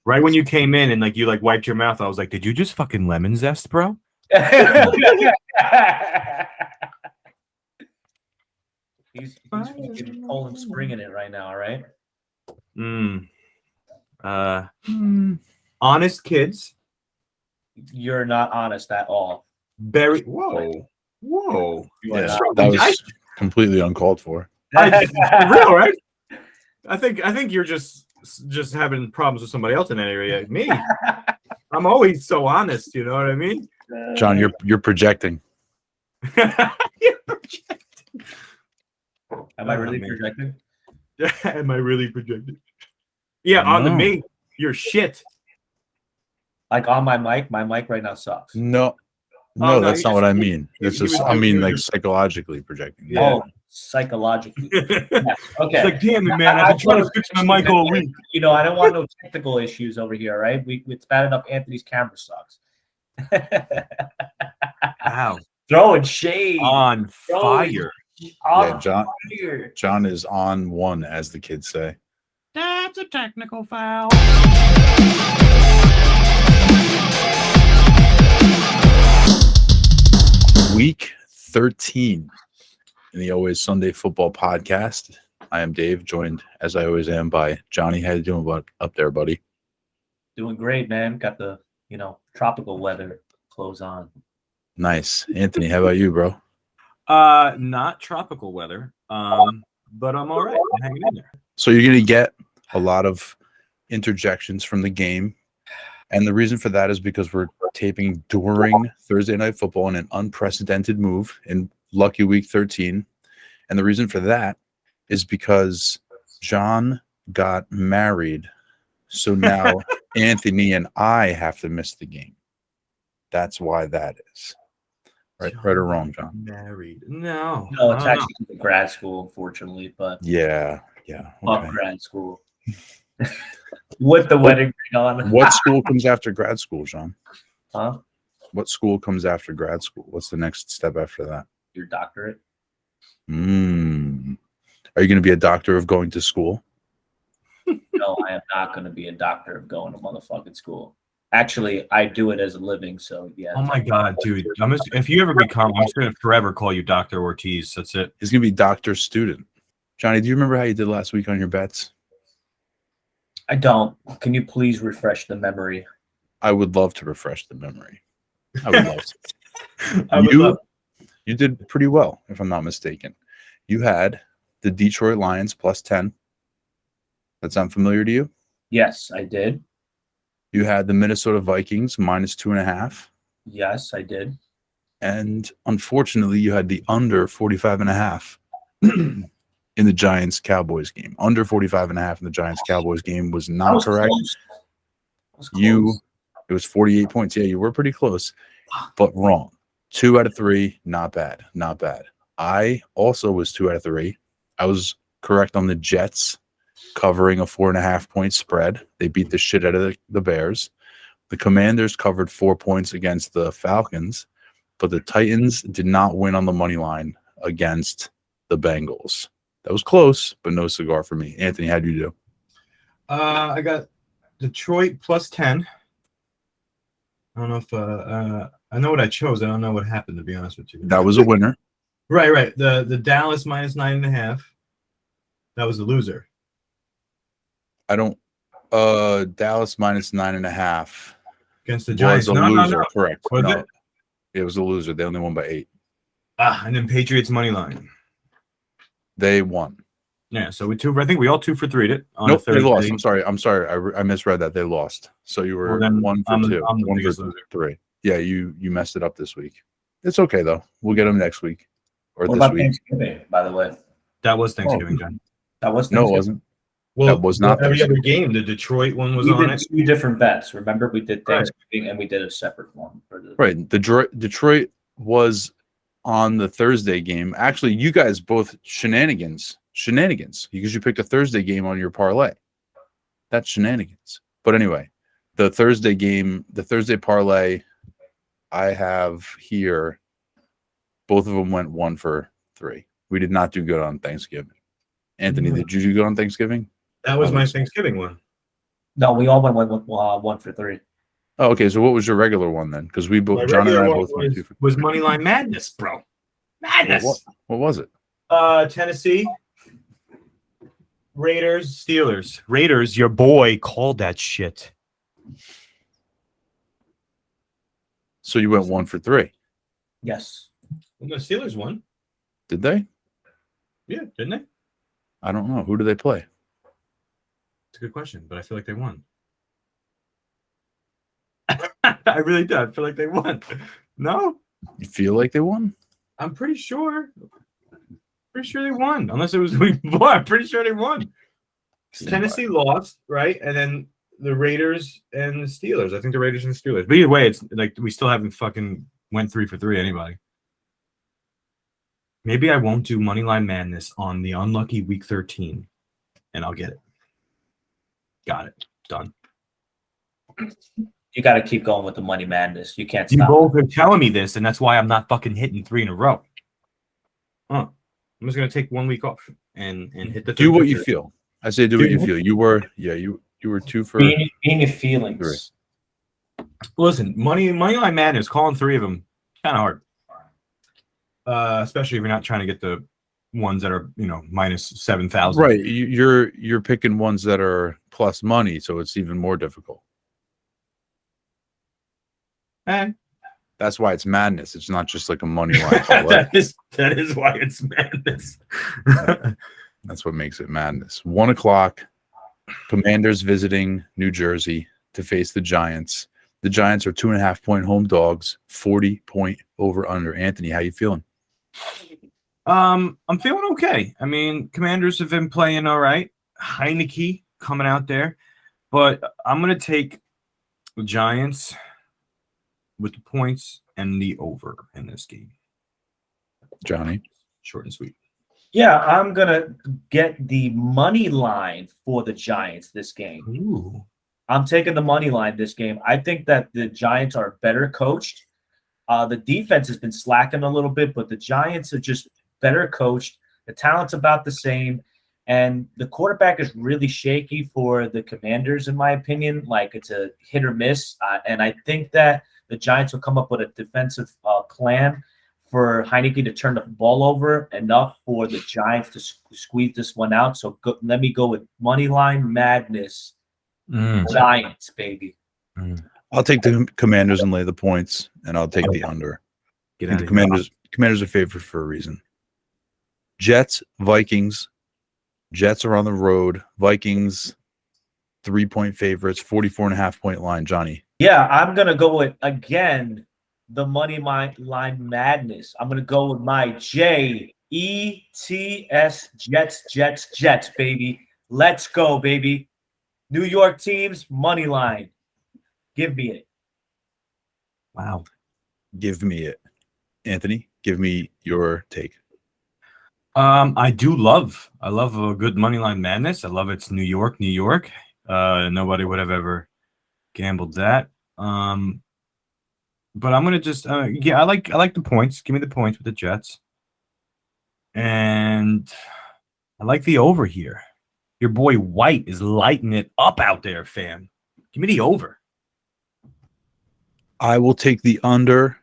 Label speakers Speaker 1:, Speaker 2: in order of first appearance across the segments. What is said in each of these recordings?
Speaker 1: Right when you came in and like you like wiped your mouth, I was like, "Did you just fucking lemon zest, bro?"
Speaker 2: He's fucking Poland Springing it right now, right?
Speaker 1: Honest kids.
Speaker 2: You're not honest at all.
Speaker 1: Whoa.
Speaker 3: Yeah, that was completely uncalled for.
Speaker 1: For real, right? I think you're just having problems with somebody else in that area. Me, I'm always so honest. You know what I mean?
Speaker 3: John, you're projecting.
Speaker 1: You're projecting.
Speaker 2: Am I really projecting?
Speaker 1: Am I really projecting? Yeah, on the me, you're shit.
Speaker 2: Like on my mic right now sucks.
Speaker 3: No, that's not what I mean. It's just I mean like psychologically projecting.
Speaker 2: Yeah. Oh, psychologically. Yes. Okay.
Speaker 1: It's like, damn it, man! I've been trying to fix my mic all week.
Speaker 2: You know, I don't want no technical issues over here, right? It's bad enough Anthony's camera sucks.
Speaker 1: Wow.
Speaker 2: Throwing shade.
Speaker 1: On fire.
Speaker 3: John is on one, as the kids say.
Speaker 1: That's a technical foul.
Speaker 3: Week 13 in the Always Sunday Football Podcast. I am Dave, joined as I always am by Johnny. How you doing up there, buddy?
Speaker 2: Doing great, man. Got the tropical weather clothes on.
Speaker 3: Nice. Anthony, how about you, bro?
Speaker 1: Not tropical weather. But I'm all right. I'm hanging in there.
Speaker 3: So you're gonna get a lot of interjections from the game. And the reason for that is because we're taping during Thursday Night Football in an unprecedented move in lucky week 13. And the reason for that is because John got married. So now Anthony and I have to miss the game. That's why that is. Right or wrong, John?
Speaker 1: Married. No,
Speaker 2: it's actually grad school, unfortunately. But
Speaker 3: yeah.
Speaker 2: Okay. Grad school. With the wedding ring on.
Speaker 3: What school comes after grad school, John?
Speaker 2: Huh?
Speaker 3: What school comes after grad school? What's the next step after that?
Speaker 2: Your doctorate.
Speaker 3: Are you going to be a doctor of going to school?
Speaker 2: No, I am not going to be a doctor of going to motherfucking school. Actually, I do it as a living, so yeah.
Speaker 1: Oh my god, dude! If you ever become, I'm just going to forever call you Dr. Ortiz. That's it.
Speaker 3: He's going to be Dr. Student. Johnny, do you remember how you did last week on your bets?
Speaker 2: I don't. Can you please refresh the memory?
Speaker 3: I would love to refresh the memory. I would love to. You did pretty well, if I'm not mistaken. You had the Detroit Lions plus 10. That sound familiar to you?
Speaker 2: Yes, I did.
Speaker 3: You had the Minnesota Vikings minus 2.5.
Speaker 2: Yes, I did.
Speaker 3: And unfortunately, you had the under 45.5 in the Giants-Cowboys game. Under 45.5 in the Giants-Cowboys game was not correct. It was 48 points. Yeah, you were pretty close, but wrong. 2 out of 3, not bad. Not bad. I also was 2 out of 3. I was correct on the Jets covering a 4.5-point spread. They beat the shit out of the Bears. The Commanders covered 4 points against the Falcons, but the Titans did not win on the money line against the Bengals. That was close, but no cigar for me. Anthony, how'd you do?
Speaker 1: I got Detroit plus 10. I don't know if I know what I chose. I don't know what happened, to be honest with you.
Speaker 3: That was a winner.
Speaker 1: Right. The Dallas minus 9.5. That was the loser.
Speaker 3: Dallas minus 9.5
Speaker 1: against the Giants.
Speaker 3: Was a loser, correct?
Speaker 1: Was
Speaker 3: it was a loser. They only won by 8.
Speaker 1: And then Patriots money line.
Speaker 3: They won.
Speaker 1: Yeah, so I think we all 2 for 3'd it.
Speaker 3: Nope, they lost. I'm sorry. I misread that. They lost. So you were 1 for 2. 1 for 3. Yeah, you messed it up this week. It's okay though. We'll get them next week or
Speaker 2: what
Speaker 3: this week.
Speaker 2: Thanksgiving, by the way.
Speaker 1: That was Thanksgiving, John.
Speaker 2: That was
Speaker 3: Thanksgiving. No, it wasn't.
Speaker 1: Well,
Speaker 3: that was not
Speaker 1: every other game. The Detroit one was on it.
Speaker 2: 2 different bets. Remember, we did Thanksgiving and we did a separate one for the
Speaker 3: right. Detroit was on the Thursday game. Actually, you guys both shenanigans because you picked a Thursday game on your parlay. That's shenanigans. But anyway, the Thursday game, the Thursday parlay I have here, both of them went 1 for 3. We did not do good on Thanksgiving. Anthony, did you do good on Thanksgiving?
Speaker 1: That was my Thanksgiving one.
Speaker 2: No, we all went 1 for 3.
Speaker 3: Oh, okay. So what was your regular one then? Because we
Speaker 1: My
Speaker 3: both, John and I
Speaker 1: regular
Speaker 3: both
Speaker 1: one
Speaker 3: went 2 for.
Speaker 1: was Moneyline Madness, bro. Madness.
Speaker 3: What was it?
Speaker 1: Tennessee, Raiders, Steelers. Raiders, your boy called that shit.
Speaker 3: So you went 1 for 3.
Speaker 2: Yes.
Speaker 1: Well, the Steelers won.
Speaker 3: Did they?
Speaker 1: Yeah, didn't they?
Speaker 3: I don't know. Who do they play?
Speaker 1: It's a good question, but I feel like they won. I really do. I feel like they won. No,
Speaker 3: You feel like they won?
Speaker 1: I'm pretty sure. Pretty sure they won. Unless it was week 4. I'm pretty sure they won. Tennessee lost, right? And then the Raiders and the Steelers. I think the Raiders and the Steelers. But either way, it's like we still haven't fucking went 3 for 3 anybody. Maybe I won't do Moneyline Madness on the unlucky week 13, and I'll get it. Got it. Done.
Speaker 2: You got to keep going with the money madness. You can't
Speaker 1: You
Speaker 2: stop.
Speaker 1: both are telling me this, and that's why I'm not fucking hitting 3 in a row. I'm just gonna take 1 week off and hit the.
Speaker 3: Do what you feel. I say do what you feel. You were 2 for.
Speaker 2: Being your feelings.
Speaker 1: Listen, Moneyline Madness, calling 3 of them, kind of hard. Especially if you're not trying to get the ones that are minus 7,000.
Speaker 3: Right. You're picking ones that are plus money, so it's even more difficult. That's why it's madness. It's not just like a money line.
Speaker 1: that is why it's madness.
Speaker 3: That's what makes it madness. 1 o'clock. Commanders visiting New Jersey to face the Giants. The Giants are 2.5-point home dogs. 40-point over under. Anthony, how you feeling?
Speaker 1: I'm feeling okay. I mean, Commanders have been playing all right. Heineke coming out there, but I'm gonna take the Giants with the points and the over in this game.
Speaker 3: Johnny?
Speaker 1: Short and sweet.
Speaker 2: Yeah, I'm going to get the money line for the Giants this game.
Speaker 1: Ooh.
Speaker 2: I'm taking the money line this game. I think that the Giants are better coached. The defense has been slacking a little bit, but the Giants are just better coached. The talent's about the same. And the quarterback is really shaky for the Commanders, in my opinion. Like, it's a hit or miss. And I think that the Giants will come up with a defensive plan for Heineke to turn the ball over enough for the Giants to squeeze this one out. So let me go with Moneyline Madness. Giants, baby.
Speaker 3: I'll take the Commanders and lay the points, and I'll take the under. I think the Commanders are favored for a reason. Jets, Vikings. Jets are on the road. Vikings, 3-point favorites, 44.5-point line. Johnny.
Speaker 2: Yeah, I'm going to go with, again, the money line madness. I'm going to go with my Jets, Jets, baby. Let's go, baby. New York teams, money line. Give me it.
Speaker 1: Wow.
Speaker 3: Give me it. Anthony, give me your take.
Speaker 1: I love a good Moneyline Madness. I love it's New York. Nobody would have ever gambled that. But I'm gonna just I like the points. Give me the points with the Jets. And I like the over here. Your boy White is lighting it up out there, fam. Give me the over.
Speaker 3: I will take the under.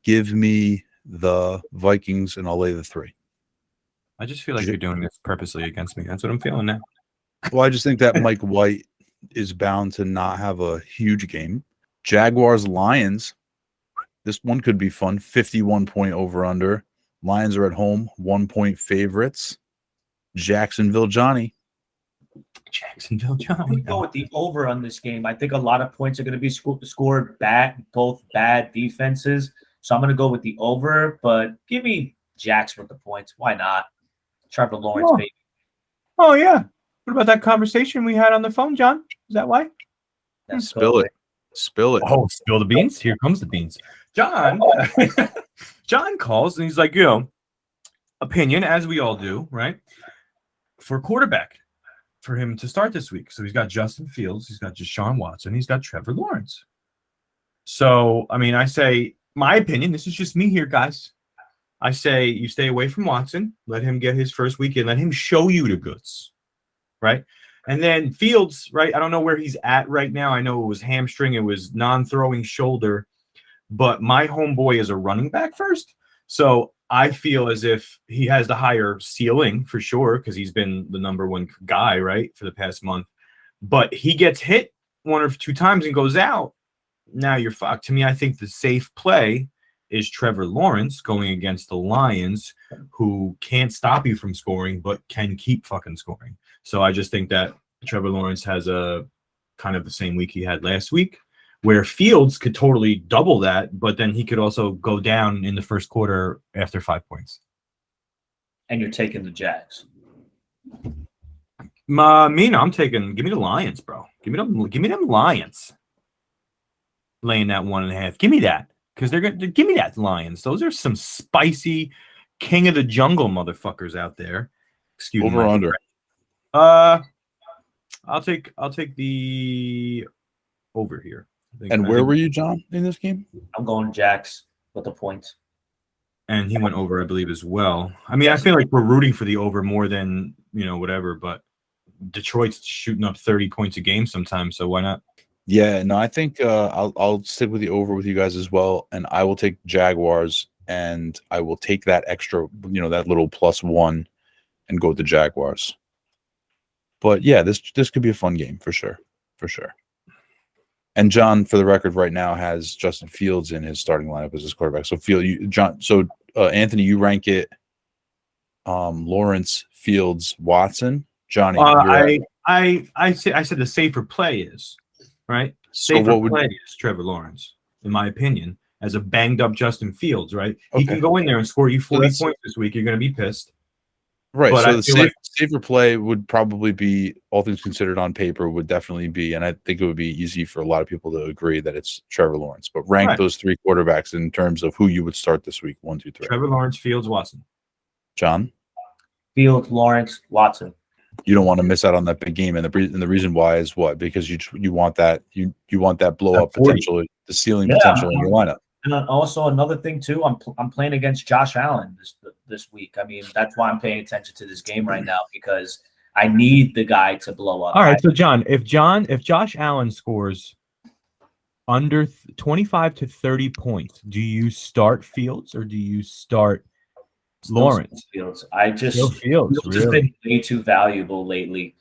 Speaker 3: Give me the Vikings, and I'll lay the 3.
Speaker 1: I just feel like you're doing this purposely against me. That's what I'm feeling now.
Speaker 3: Well, I just think that Mike White is bound to not have a huge game. Jaguars, Lions. This one could be fun. 51-point over under. Lions are at home. 1-point favorites. Jacksonville, Johnny.
Speaker 2: I'm going to go with the over on this game. I think a lot of points are going to be scored both bad defenses. So I'm going to go with the over, but give me Jacks with the points. Why not? Trevor Lawrence, baby.
Speaker 1: Oh, yeah. What about that conversation we had on the phone, John? Is that why?
Speaker 3: Spill it.
Speaker 1: Oh, spill the beans. Here comes the beans. John calls and he's like, opinion, as we all do, right? For quarterback, for him to start this week. So he's got Justin Fields, he's got Deshaun Watson, he's got Trevor Lawrence. So, I mean, I say, my opinion, this is just me here, guys. I say you stay away from Watson, let him get his first weekend, let him show you the goods, right? And then Fields, right? I don't know where he's at right now. I know it was hamstring, it was non-throwing shoulder, but my homeboy is a running back first. So I feel as if he has the higher ceiling for sure because he's been the number one guy, right, for the past month. But he gets hit 1 or 2 times and goes out. Now you're fucked. To me, I think the safe play is Trevor Lawrence going against the Lions, who can't stop you from scoring, but can keep fucking scoring. So I just think that Trevor Lawrence has a kind of the same week he had last week, where Fields could totally double that, but then he could also go down in the first quarter after 5 points.
Speaker 2: And you're taking the Jags.
Speaker 1: Me, no, I'm taking. Give me the Lions, bro. Give me them Lions. Laying that 1.5. Give me that. Because they're gonna give me that Lions. Those are some spicy king of the jungle motherfuckers out there. Excuse me.
Speaker 3: Over under.
Speaker 1: I'll take the over here.
Speaker 3: And where were you, John, in this game?
Speaker 2: I'm going Jags with the points.
Speaker 1: And he went over, I believe, as well. I mean, I feel like we're rooting for the over more than whatever, but Detroit's shooting up 30 points a game sometimes, so why not?
Speaker 3: Yeah, no, I think I'll stick with the over with you guys as well, and I will take Jaguars, and I will take that extra, that little +1, and go with the Jaguars. But yeah, this could be a fun game for sure. And John, for the record, right now has Justin Fields in his starting lineup as his quarterback. So Anthony, you rank it Lawrence, Fields, Watson, Johnny.
Speaker 1: I said the safer play is right.
Speaker 3: So
Speaker 1: safer play is Trevor Lawrence, in my opinion, as a banged up Justin Fields. Right, he can go in there and score you 40 points this week. You're going to be pissed.
Speaker 3: Right.
Speaker 1: But
Speaker 3: so the safer play would probably be, all things considered on paper, would definitely be, and I think it would be easy for a lot of people to agree that it's Trevor Lawrence. But rank those 3 quarterbacks in terms of who you would start this week. 1, 2, 3.
Speaker 1: Trevor Lawrence, Fields, Watson.
Speaker 3: John?
Speaker 2: Fields, Lawrence, Watson.
Speaker 3: You don't want to miss out on that big game, and the reason why is what? Because you want that you want that blow up potential, the ceiling potential in your lineup.
Speaker 2: And also another thing too, I'm playing against Josh Allen this week. I mean, that's why I'm paying attention to this game right now, because I need the guy to blow up.
Speaker 1: All right, so John, if Josh Allen scores under 25 to 30 points, do you start Fields or do you start Lawrence?
Speaker 2: Fields.
Speaker 1: Fields
Speaker 2: has been way too valuable lately.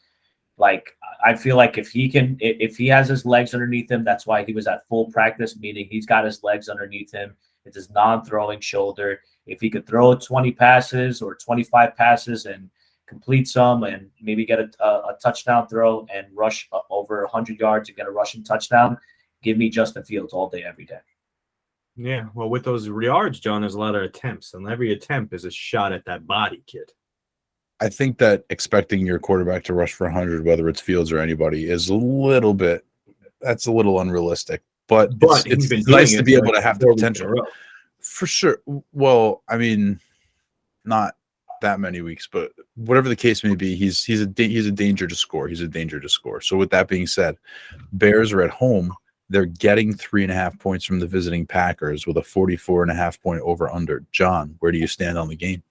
Speaker 2: Like, I feel like if he has his legs underneath him, that's why he was at full practice, meaning he's got his legs underneath him. It's his non-throwing shoulder. If he could throw 20 passes or 25 passes and complete some and maybe get a touchdown throw and rush over 100 yards and get a rushing touchdown, give me Justin Fields all day, every day.
Speaker 1: Yeah, well, with those yards, John, there's a lot of attempts, and every attempt is a shot at that body, kid.
Speaker 3: I think that expecting your quarterback to rush for 100, whether it's Fields or anybody, is a little unrealistic. But it's nice to be able to have the potential. For sure. Well, I mean, not that many weeks, but whatever the case may be, he's a danger to score. He's a danger to score. So with that being said, Bears are at home. They're getting 3.5 points from the visiting Packers with a 44.5 point over under. John, where do you stand on the game?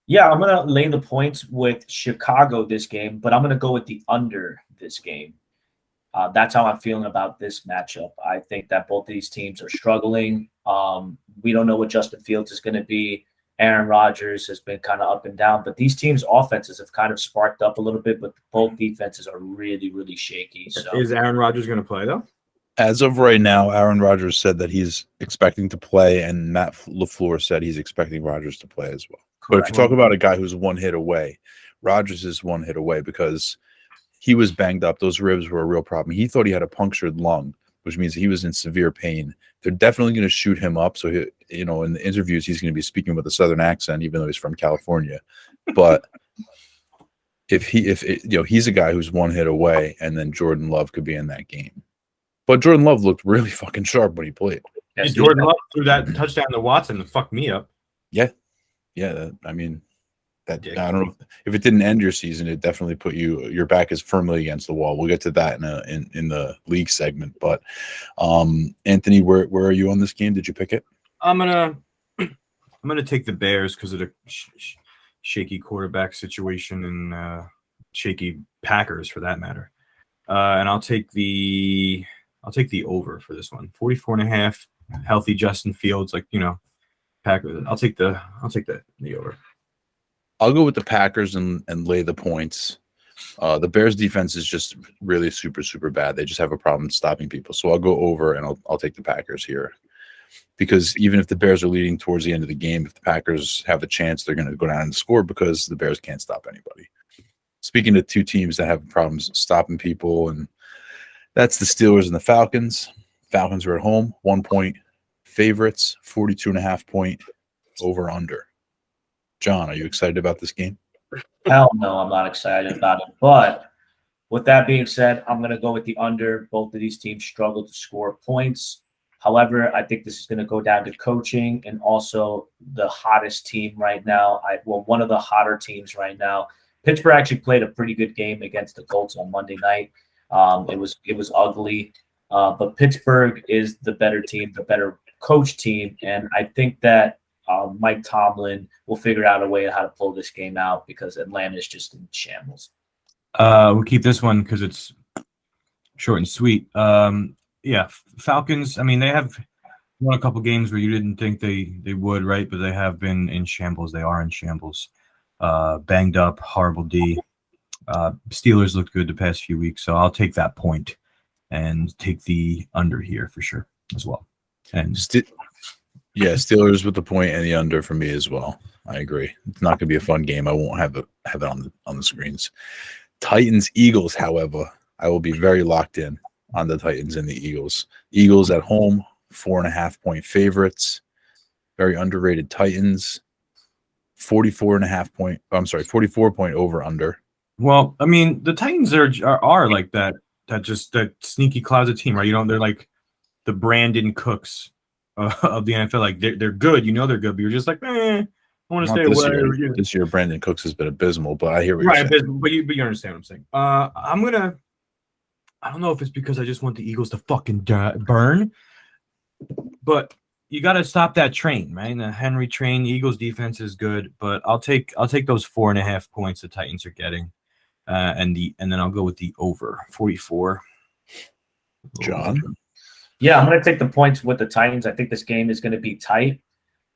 Speaker 2: Yeah, I'm going to lay the points with Chicago this game, but I'm going to go with the under this game. That's how I'm feeling about this matchup. I think that both of these teams are struggling. We don't know what Justin Fields is going to be. Aaron Rodgers has been kind of up and down, but these teams' offenses have kind of sparked up a little bit, but both defenses are really, really shaky. So,
Speaker 1: is Aaron Rodgers going to play, though?
Speaker 3: As of right now, Aaron Rodgers said that he's expecting to play, and Matt LaFleur said he's expecting Rodgers to play as well. But if you talk about a guy who's 1 hit away, Rodgers is 1 hit away because he was banged up. Those ribs were a real problem. He thought he had a punctured lung, which means he was in severe pain. They're definitely going to shoot him up. So, in the interviews, he's going to be speaking with a Southern accent, even though he's from California. But he's a guy who's 1 hit away, and then Jordan Love could be in that game. But Jordan Love looked really fucking sharp when he played.
Speaker 1: Yeah, Jordan Love threw that touchdown to Watson to fuck me up.
Speaker 3: Yeah, I mean, I don't know if it didn't end your season. It definitely put your back is firmly against the wall. We'll get to that in the league segment. But Anthony, where are you on this game? Did you pick it?
Speaker 1: I'm gonna take the Bears because of the shaky quarterback situation, and shaky Packers for that matter. And I'll take the over for this one. 44.5. Healthy Justin Fields, like, Packers. I'll take the over.
Speaker 3: I'll go with the Packers and lay the points. The Bears defense is just really super, super bad. They just have a problem stopping people. So I'll go over and I'll take the Packers here. Because even if the Bears are leading towards the end of the game, if the Packers have a chance, they're going to go down and score because the Bears can't stop anybody. Speaking of two teams that have problems stopping people, and that's the Steelers and the Falcons. Falcons are at home, 1 point favorites, 42.5 point over under. John, are you excited about this game?
Speaker 2: Hell no, I'm not excited about it. But with that being said, I'm going to go with the under. Both of these teams struggle to score points. However, I think this is going to go down to coaching and also the hottest team right now. One of the hotter teams right now. Pittsburgh actually played a pretty good game against the Colts on Monday night. It was ugly, but Pittsburgh is the better team, the better coach team, and I think that Mike Tomlin will figure out a way how to pull this game out because Atlanta is just in shambles.
Speaker 1: We'll keep this one because it's short and sweet. Yeah, Falcons. I mean, they have won a couple games where you didn't think they would, right? But they have been in shambles. They are in shambles. Banged up, horrible D. Steelers looked good the past few weeks, so I'll take that point and take the under here for sure as well. And
Speaker 3: Steelers with the point and the under for me as well. I agree. It's not going to be a fun game. I won't have it on the screens. Titans Eagles, however, I will be very locked in on the Titans and the Eagles. Eagles at home, 4.5 point favorites. Very underrated Titans. 44 point over under.
Speaker 1: Well, I mean, the Titans are like that sneaky closet team, right? They're like the Brandon Cooks of the NFL. Like they're good, they're good, but you're just like, I want to stay away.
Speaker 3: This year, Brandon Cooks has been abysmal, but I hear what you're saying.
Speaker 1: But you understand what I'm saying. I don't know if it's because I just want the Eagles to fucking burn, but you got to stop that train, right? The Henry train. The Eagles defense is good, but I'll take those 4.5 points the Titans are getting, and then I'll go with the over 44.
Speaker 3: John,
Speaker 2: yeah, I'm going to take the points with the Titans. I think this game is going to be tight.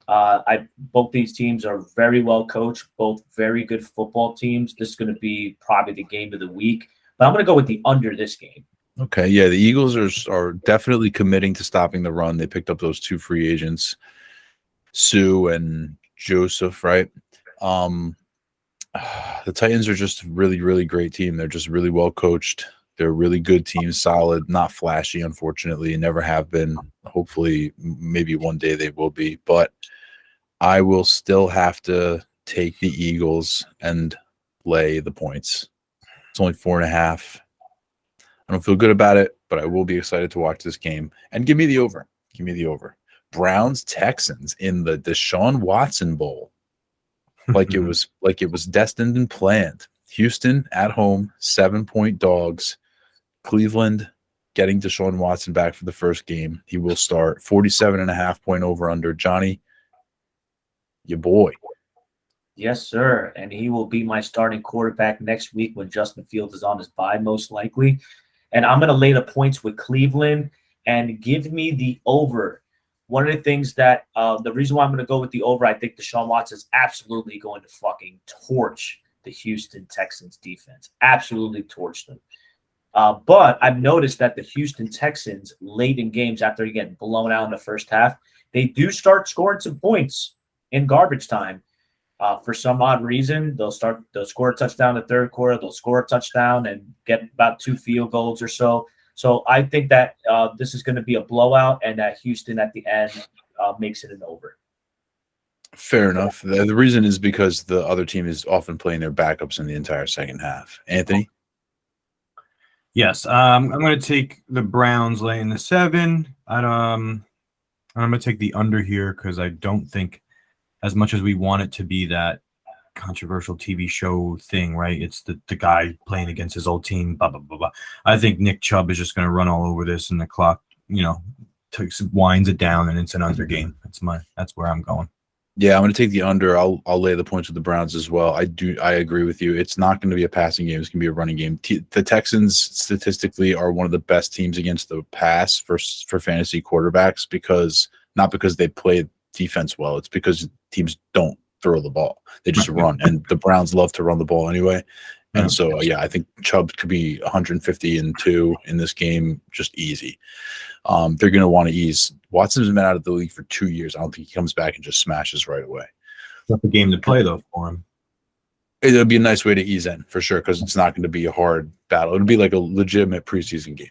Speaker 2: Both these teams are very well coached, both very good football teams. This is going to be probably the game of the week. But I'm going to go with the under this game.
Speaker 3: Okay, yeah, the Eagles are definitely committing to stopping the run. They picked up those two free agents, Sue and Joseph, right? The Titans are just a really, really great team. They're just really well coached. They're a really good team, solid, not flashy, unfortunately, never have been. Hopefully, maybe one day they will be. But I will still have to take the Eagles and lay the points. It's only 4.5. I don't feel good about it, but I will be excited to watch this game. And give me the over. Give me the over. Browns Texans in the Deshaun Watson Bowl. Like it was destined and planned. Houston at home, 7-point dogs. Cleveland getting Deshaun Watson back for the first game. He will start 47.5 point over under. Johnny, your boy.
Speaker 2: Yes, sir. And he will be my starting quarterback next week when Justin Fields is on his bye, most likely. And I'm going to lay the points with Cleveland and give me the over. One of the things that the reason why I'm going to go with the over, I think Deshaun Watson is absolutely going to fucking torch the Houston Texans defense. Absolutely torch them. But I've noticed that the Houston Texans, late in games after getting blown out in the first half, they do start scoring some points in garbage time. For some odd reason, they'll score a touchdown in the third quarter. They'll score a touchdown and get about 2 field goals or so. So I think that this is going to be a blowout and that Houston at the end makes it an over.
Speaker 3: Fair enough. The reason is because the other team is often playing their backups in the entire second half. Anthony?
Speaker 1: Yes, I'm going to take the Browns laying the 7. I'm going to take the under here because I don't think, as much as we want it to be that controversial TV show thing, right? It's the guy playing against his old team, blah, blah, blah, blah. I think Nick Chubb is just going to run all over this, and the clock, winds it down, and it's an under game. That's where I'm going.
Speaker 3: Yeah, I'm going to take the under. I'll lay the points with the Browns as well. I agree with you. It's not going to be a passing game. It's going to be a running game. The Texans statistically are one of the best teams against the pass for fantasy quarterbacks because not because they play defense well. It's because teams don't throw the ball. They just run, and the Browns love to run the ball anyway. And so, yeah, I think Chubb could be 150-2 in this game, just easy. They're going to want to ease. Watson's been out of the league for 2 years. I don't think he comes back and just smashes right away.
Speaker 1: Not the game to play, though, for him.
Speaker 3: It'll be a nice way to ease in, for sure, because it's not going to be a hard battle. It'll be like a legitimate preseason game.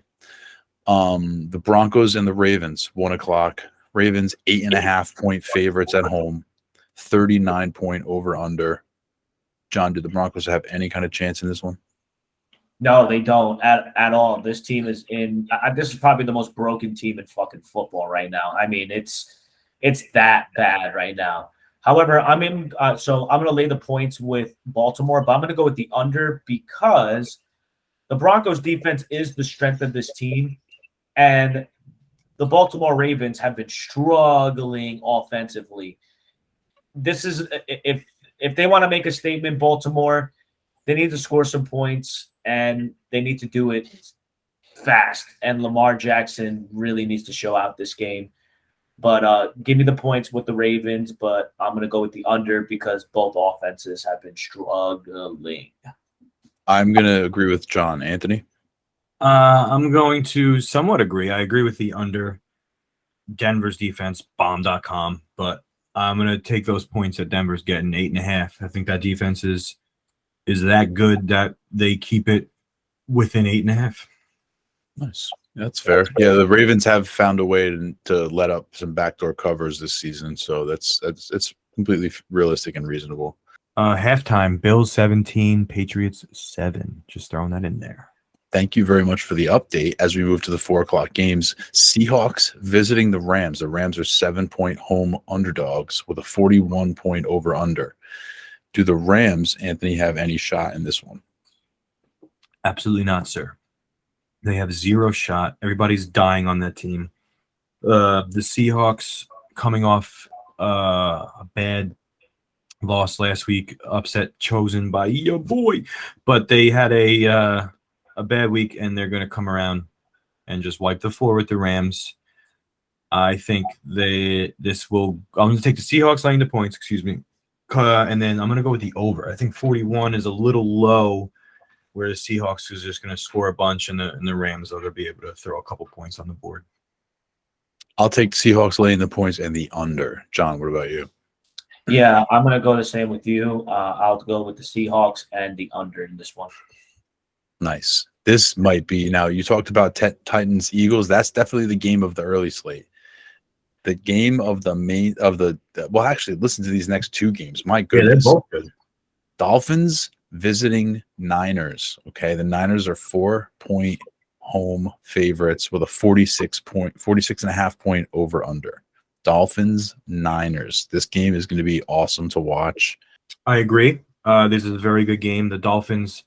Speaker 3: The Broncos and the Ravens, 1 o'clock. Ravens, 8.5-point favorites at home, 39-point over-under. John, do the Broncos have any kind of chance in this one?
Speaker 2: No, they don't at all. This team is in. This is probably the most broken team in fucking football right now. I mean, it's that bad right now. However, I'm in. So I'm going to lay the points with Baltimore, but I'm going to go with the under because the Broncos' defense is the strength of this team, and the Baltimore Ravens have been struggling offensively. This is if they want to make a statement, Baltimore, they need to score some points. And they need to do it fast. And Lamar Jackson really needs to show out this game. But give me the points with the Ravens, but I'm going to go with the under because both offenses have been struggling.
Speaker 3: I'm going to agree with John. Anthony?
Speaker 1: I'm going to somewhat agree. I agree with the under. Denver's defense, bomb.com. But I'm going to take those points that Denver's getting, 8.5. I think that defense is that good that they keep it within 8.5.
Speaker 3: Nice. That's fair. Yeah, the Ravens have found a way to let up some backdoor covers this season, so it's completely realistic and reasonable.
Speaker 1: Halftime, Bills 17, Patriots 7. Just throwing that in there.
Speaker 3: Thank you very much for the update. As we move to the 4 o'clock games, Seahawks visiting the Rams. The Rams are 7-point home underdogs with a 41-point over-under. Do the Rams, Anthony, have any shot in this one?
Speaker 1: Absolutely not, sir. They have 0 shot. Everybody's dying on that team. The Seahawks coming off a bad loss last week, upset chosen by your boy, but they had a bad week, and they're going to come around and just wipe the floor with the Rams. I think this will. I'm going to take the Seahawks laying the points. Excuse me. And then I'm going to go with the over. I think 41 is a little low, where the Seahawks is just going to score a bunch, and the Rams are going to be able to throw a couple points on the board.
Speaker 3: I'll take Seahawks laying the points and the under. John, what about you?
Speaker 2: Yeah, I'm going to go the same with you. I'll go with the Seahawks and the under in this one.
Speaker 3: Nice. This might be, now you talked about Titans, Eagles. That's definitely the game of the early slate. The game of the well, actually, listen to these next 2 games. My goodness.
Speaker 1: Yeah, they're both good.
Speaker 3: Dolphins visiting Niners. Okay, the Niners are 4-point home favorites with a 46.5-point over under. Dolphins, Niners. This game is going to be awesome to watch.
Speaker 1: I agree. This is a very good game. The Dolphins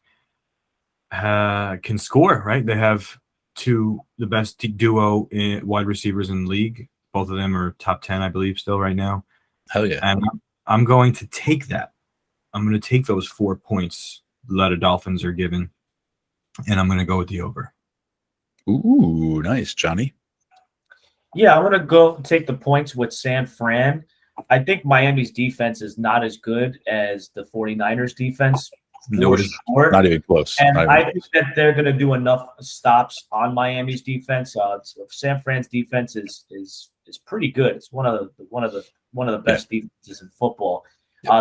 Speaker 1: can score, right? They have the best duo in wide receivers in the league. Both of them are top 10, I believe, still right now.
Speaker 3: Hell yeah.
Speaker 1: And I'm going to take that. I'm going to take those 4 points that the Dolphins are given, and I'm going to go with the over.
Speaker 3: Ooh, nice. Johnny?
Speaker 2: Yeah, I'm going to go take the points with San Fran. I think Miami's defense is not as good as the 49ers defense.
Speaker 1: No, it is
Speaker 3: not even close.
Speaker 2: And I think that they're going to do enough stops on Miami's defense. San Fran's defense is pretty good. It's one of the best defenses in football.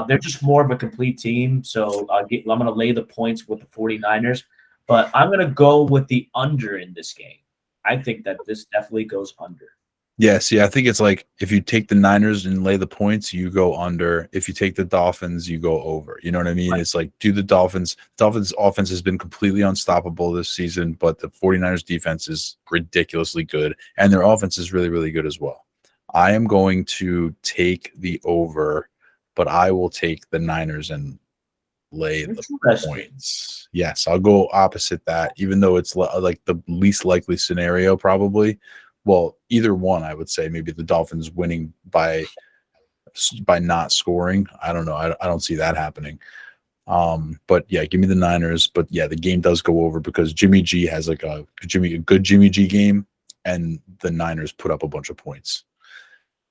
Speaker 2: They're just more of a complete team. So I'm going to lay the points with the 49ers, but I'm going to go with the under in this game. I think that this definitely goes under.
Speaker 3: Yeah, see, I think it's like if you take the Niners and lay the points, you go under. If you take the Dolphins, you go over. You know what I mean? Right. It's like, do the Dolphins. Dolphins offense has been completely unstoppable this season, but the 49ers defense is ridiculously good, and their offense is really, really good as well. I am going to take the over, but I will take the Niners and lay the points. Yes, I'll go opposite that, even though it's like the least likely scenario probably. Well, either one, I would say. Maybe the Dolphins winning by by not scoring. I don't know. I don't see that happening. But yeah, give me the Niners. But yeah, the game does go over because Jimmy G has like a good Jimmy G game, and the Niners put up a bunch of points.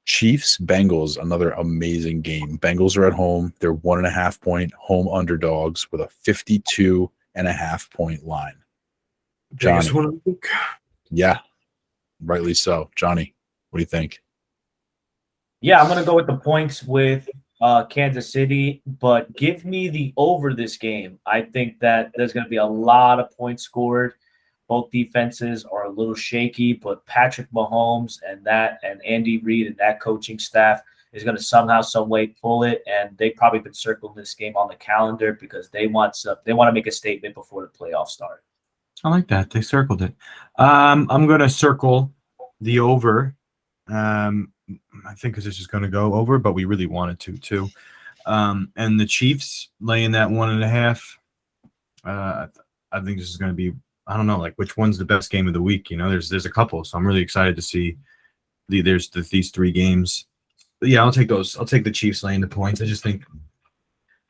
Speaker 3: Chiefs, Bengals, another amazing game. Bengals are at home. They're 1.5 point home underdogs with a 52.5 point line.
Speaker 1: Biggest
Speaker 3: Johnny.
Speaker 1: one of the week.
Speaker 3: Yeah, rightly so. Johnny, what do you think?
Speaker 2: Yeah, I'm going to go with the points with Kansas City, but give me the over this game. I think that there's going to be a lot of points scored. Both defenses are a little shaky, but Patrick Mahomes and Andy Reid and that coaching staff is going to somehow, some way pull it. And they've probably been circling this game on the calendar because they want to make a statement before the playoffs start.
Speaker 1: I like that. They circled it. I'm going to circle the over. I think this is going to go over, but we really wanted to too. And the Chiefs laying that 1.5. I think this is going to be. I don't know, like which one's the best game of the week. You know, there's a couple, so I'm really excited to see these three games. But yeah, I'll take those. I'll take the Chiefs laying the points. I just think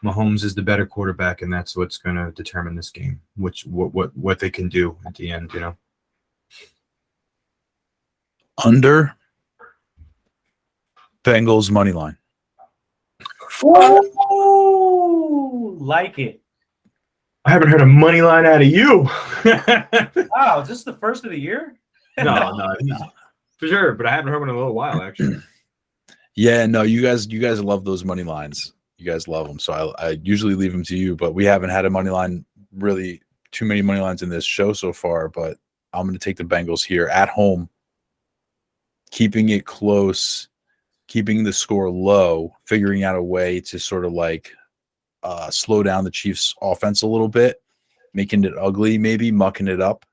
Speaker 1: Mahomes is the better quarterback, and that's what's going to determine this game. What they can do at the end. You know,
Speaker 3: Under Bengals money line.
Speaker 2: Oh, like it.
Speaker 1: I haven't heard a money line out of you.
Speaker 2: Wow, is this the first of the year?
Speaker 1: No, for sure. But I haven't heard one in a little while, actually.
Speaker 3: Yeah, no, you guys love those money lines. You guys love them, so I usually leave them to you. But we haven't had a money line, really too many money lines in this show so far. But I'm going to take the Bengals here at home, keeping it close, keeping the score low, figuring out a way to sort of like slow down the Chiefs' offense a little bit, making it ugly, maybe mucking it up,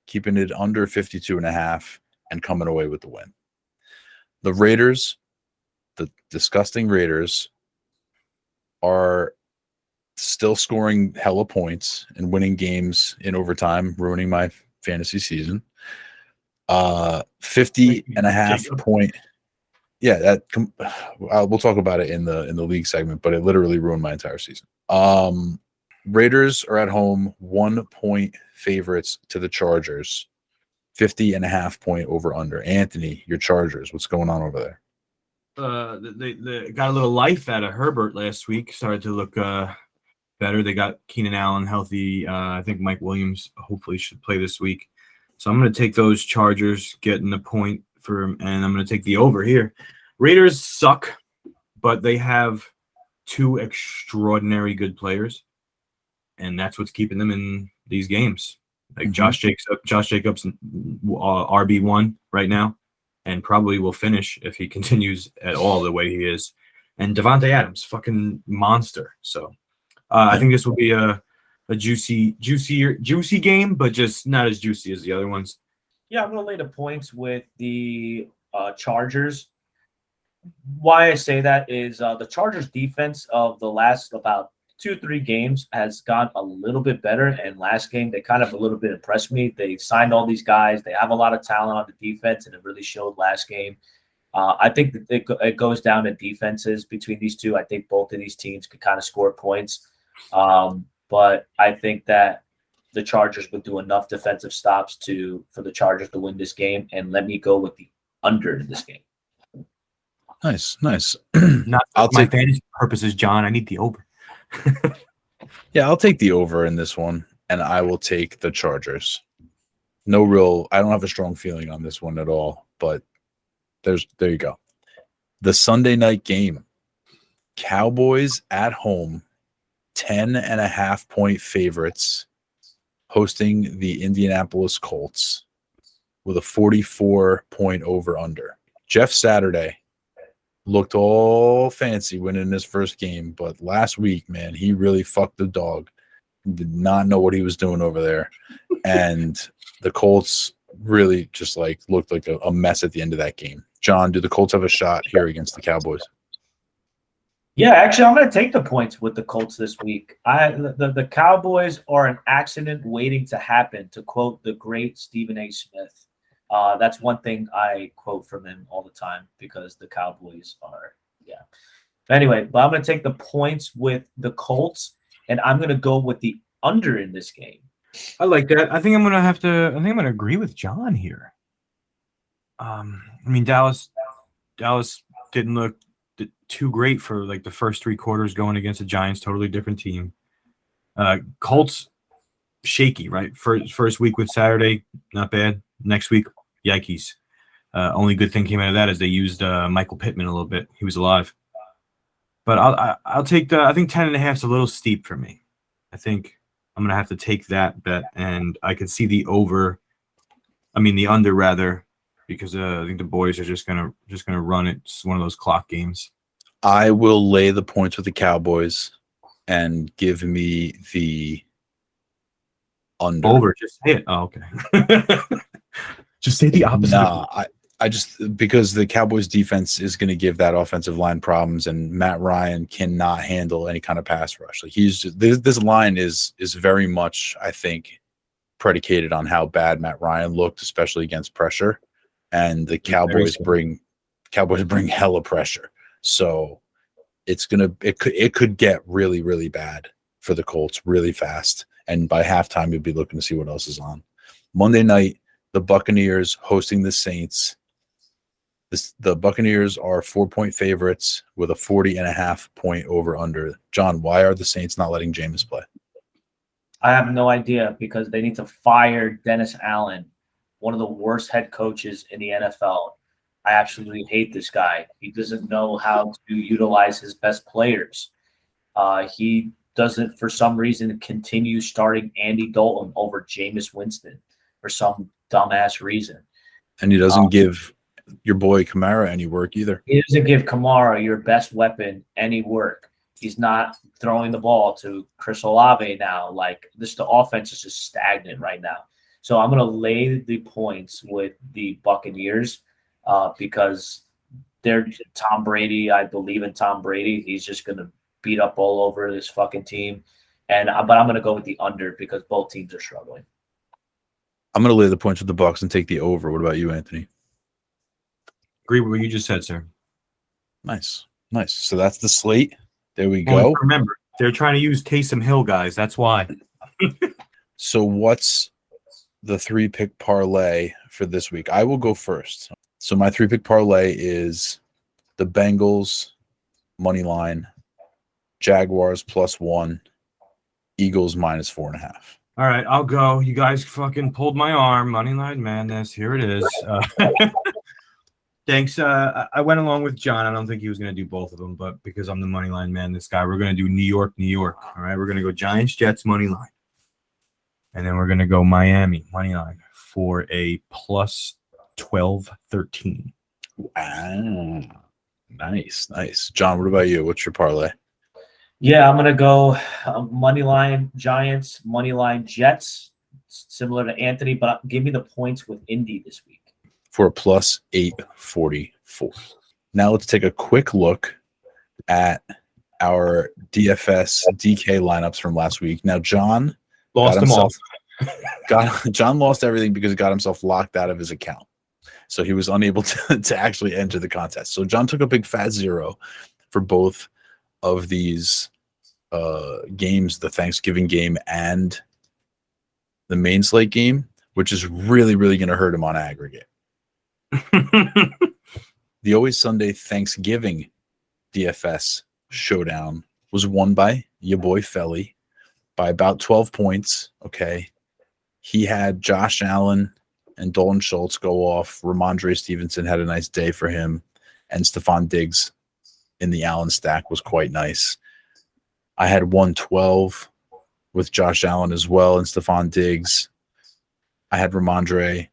Speaker 3: keeping it under 52.5, and coming away with the win. The Raiders, the disgusting Raiders, are still scoring hella points and winning games in overtime, ruining my fantasy season. 50.5 point. Yeah, we'll talk about it in the league segment, but it literally ruined my entire season. Raiders are at home, 1 point favorites to the Chargers, 50.5 point over under. Anthony, your Chargers, what's going on over there?
Speaker 1: They got a little life out of Herbert last week. Started to look better. They got Keenan Allen healthy. I think Mike Williams hopefully should play this week. So I'm going to take those Chargers getting the point and I'm going to take the over here. Raiders suck, but they have two extraordinary good players, and that's what's keeping them in these games. Like Josh Jacobs, RB1 right now, and probably will finish if he continues at all the way he is. And Devontae Adams, fucking monster. So I think this will be a juicy game, but just not as juicy as the other ones.
Speaker 2: Yeah, I'm going to lay the points with the Chargers. Why I say that is the Chargers defense of the last about 2-3 games has gone a little bit better. And last game, they kind of a little bit impressed me. They signed all these guys. They have a lot of talent on the defense, and it really showed last game. I think that it goes down to defenses between these two. I think both of these teams can kind of score points. But I think that the Chargers would do enough defensive stops for the Chargers to win this game, and let me go with the under in this game.
Speaker 3: Nice.
Speaker 1: Not for my fantasy purposes, John. I need the over.
Speaker 3: Yeah, I'll take the over in this one, and I will take the Chargers. I don't have a strong feeling on this one at all, but there you go. The Sunday night game, Cowboys at home, 10.5 point favorites, hosting the Indianapolis Colts with a 44 point over under. Jeff Saturday looked all fancy winning his first game, but last week, man, he really fucked the dog. Did not know what he was doing over there. And the Colts really just looked like a mess at the end of that game. John, do the Colts have a shot here against the Cowboys?
Speaker 2: Yeah, actually, I'm going to take the points with the Colts this week. The Cowboys are an accident waiting to happen, to quote the great Stephen A. Smith. That's one thing I quote from him all the time because the Cowboys are, Anyway, but I'm going to take the points with the Colts, and I'm going to go with the under in this game.
Speaker 1: I like that. I think I'm gonna agree with John here. I mean, Dallas didn't look too great for like the first 3 quarters going against the Giants, totally different team. Colts shaky, right? First week with Saturday, not bad. Next week, Yankees. Only good thing came out of that is they used Michael Pittman a little bit. He was alive. But I'll take I think 10.5 is a little steep for me. I think I'm gonna have to take that bet, and I can see the under rather, because I think the boys are just gonna run it. It's one of those clock games.
Speaker 3: I will lay the points with the Cowboys and give me the under.
Speaker 1: Over, just say it. Oh, okay. Just say the opposite.
Speaker 3: Nah, I just, because the Cowboys defense is going to give that offensive line problems, and Matt Ryan cannot handle any kind of pass rush. Like, he's just, this line is very much, I think, predicated on how bad Matt Ryan looked, especially against pressure. And the Cowboys bring hella pressure. So it could get really, really bad for the Colts really fast. And by halftime, you'll be looking to see what else is on. Monday night, the Buccaneers hosting the Saints. The Buccaneers are 4-point favorites with a 40.5 point over under. John, why are the Saints not letting Jameis play?
Speaker 2: I have no idea, because they need to fire Dennis Allen, one of the worst head coaches in the NFL. I absolutely hate this guy. He doesn't know how to utilize his best players. He doesn't, for some reason, continue starting Andy Dalton over Jameis Winston for some dumbass reason.
Speaker 3: And he doesn't give your boy Kamara any work either.
Speaker 2: He doesn't give Kamara, your best weapon, any work. He's not throwing the ball to Chris Olave now. Like, the offense is just stagnant right now. So I'm going to lay the points with the Buccaneers because they're Tom Brady. I believe in Tom Brady. He's just going to beat up all over this fucking team. But I'm going to go with the under because both teams are struggling.
Speaker 3: I'm going to lay the points with the Bucs and take the over. What about you, Anthony?
Speaker 1: Agree with what you just said, sir.
Speaker 3: Nice. So that's the slate. There we go.
Speaker 1: Remember, they're trying to use Taysom Hill, guys. That's why.
Speaker 3: So what's the 3-pick parlay for this week? I will go first. So my 3-pick parlay is the Bengals money line, Jaguars +1, Eagles -4.5.
Speaker 1: All right, I'll go. You guys fucking pulled my arm. Moneyline madness. Here it is. Thanks. I went along with John. I don't think he was going to do both of them, but because I'm the Moneyline madness guy, we're going to do New York. All right, we're going to go Giants, Jets, Moneyline. And then we're going to go Miami, Moneyline, for a +12-13.
Speaker 3: Ah, nice. John, what about you? What's your parlay?
Speaker 2: Yeah, I'm going to go Moneyline Giants, Moneyline Jets, similar to Anthony, but give me the points with Indy this week.
Speaker 3: For a +844. Now let's take a quick look at our DFS DK lineups from last week. Now John
Speaker 1: lost them all.
Speaker 3: John lost everything because he got himself locked out of his account. So he was unable to actually enter the contest. So John took a big fat 0 for both of these games, the Thanksgiving game and the main slate game, which is really, really going to hurt him on aggregate. The Always Sunday Thanksgiving DFS showdown was won by your boy Felly by about 12 points. Okay. He had Josh Allen and Dalton Schultz go off. Ramondre Stevenson had a nice day for him. And Stephon Diggs in the Allen stack was quite nice. I had 112 with Josh Allen as well and Stephon Diggs. I had Ramondre,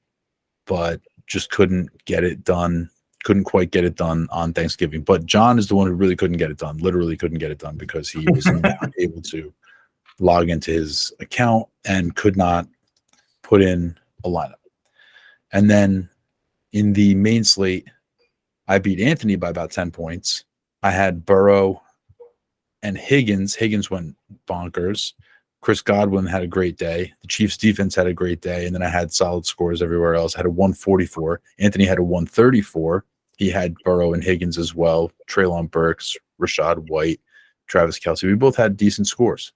Speaker 3: but just couldn't get it done. Couldn't quite get it done on Thanksgiving. But John is the one who really couldn't get it done. Literally couldn't get it done because he was not able to log into his account and could not put in a lineup. And then in the main slate, I beat Anthony by about 10 points. I had Burrow and Higgins. Higgins went bonkers. Chris Godwin had a great day. The Chiefs defense had a great day. And then I had solid scores everywhere else. I had a 144. Anthony had a 134. He had Burrow and Higgins as well. Treylon Burks, Rashad White, Travis Kelce. We both had decent scores.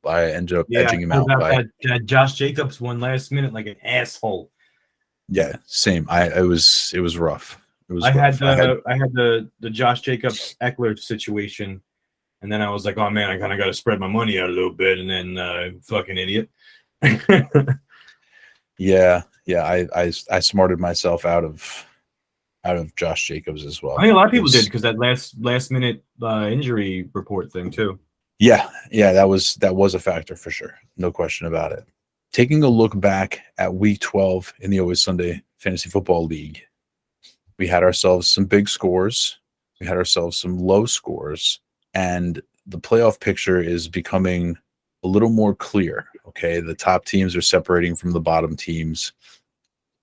Speaker 3: I ended up edging him out by
Speaker 1: that Josh Jacobs one last minute like an asshole.
Speaker 3: Yeah, same. It was rough. It was
Speaker 1: I
Speaker 3: rough.
Speaker 1: had the Josh Jacobs Eckler situation, and then I was like, oh man, I kind of got to spread my money out a little bit, and then fucking idiot.
Speaker 3: Yeah. I smarted myself out of Josh Jacobs as well.
Speaker 1: I think a lot of people did because that last minute injury report thing too.
Speaker 3: Yeah, that was a factor for sure. No question about it. Taking a look back at week 12 in the Always Sunday Fantasy Football League, we had ourselves some big scores. We had ourselves some low scores, and the playoff picture is becoming a little more clear. Okay, the top teams are separating from the bottom teams.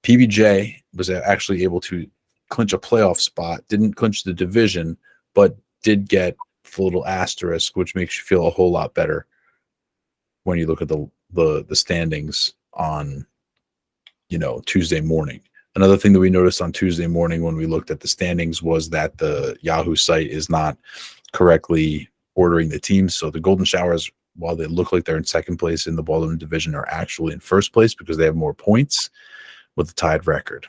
Speaker 3: PBJ was actually able to clinch a playoff spot, didn't clinch the division, but did get a little asterisk, which makes you feel a whole lot better when you look at the standings on Tuesday morning. Another thing that we noticed on Tuesday morning when we looked at the standings was that the Yahoo site is not correctly ordering the teams. So the Golden Showers, while they look like they're in second place in the Baldwin division, are actually in first place because they have more points with a tied record.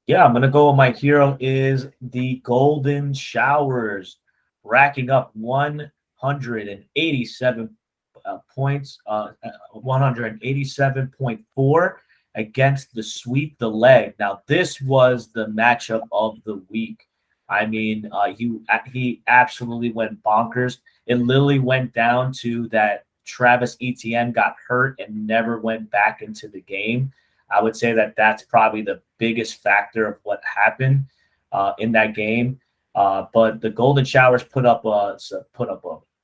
Speaker 2: Yeah, I'm going to go with my hero is the Golden Showers, racking up 187 points, 187.4 against the Sweep the Leg. Now, this was the matchup of the week. I mean, he absolutely went bonkers. It literally went down to that Travis Etienne got hurt and never went back into the game. I would say that that's probably the biggest factor of what happened in that game. But the Golden Showers put up a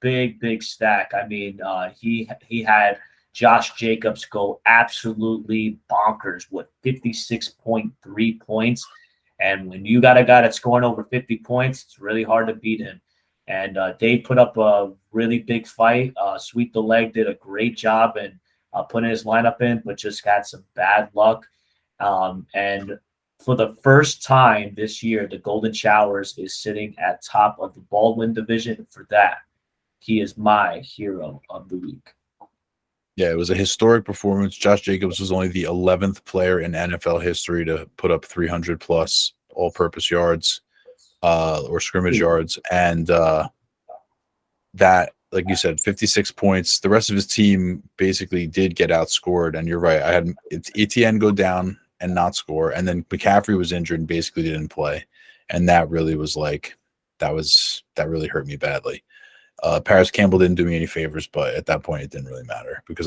Speaker 2: big stack. I mean, he had Josh Jacobs go absolutely bonkers with 56.3 points. And when you got a guy that's scoring over 50 points, it's really hard to beat him. And Dave put up a really big fight. Sweep the Leg did a great job and putting his lineup in, but just got some bad luck. And for the first time this year, the Golden Showers is sitting at top of the Baldwin division. For that, he is my hero of the week.
Speaker 3: Yeah, it was a historic performance. Josh Jacobs was only the 11th player in NFL history to put up 300 plus all-purpose yards or scrimmage yards, and that, like you said, 56 points. The rest of his team basically did get outscored, and you're right. I had Etienne go down and not score, and then McCaffrey was injured and basically didn't play, and that really was like that really hurt me badly. Paris Campbell didn't do me any favors, but at that point it didn't really matter because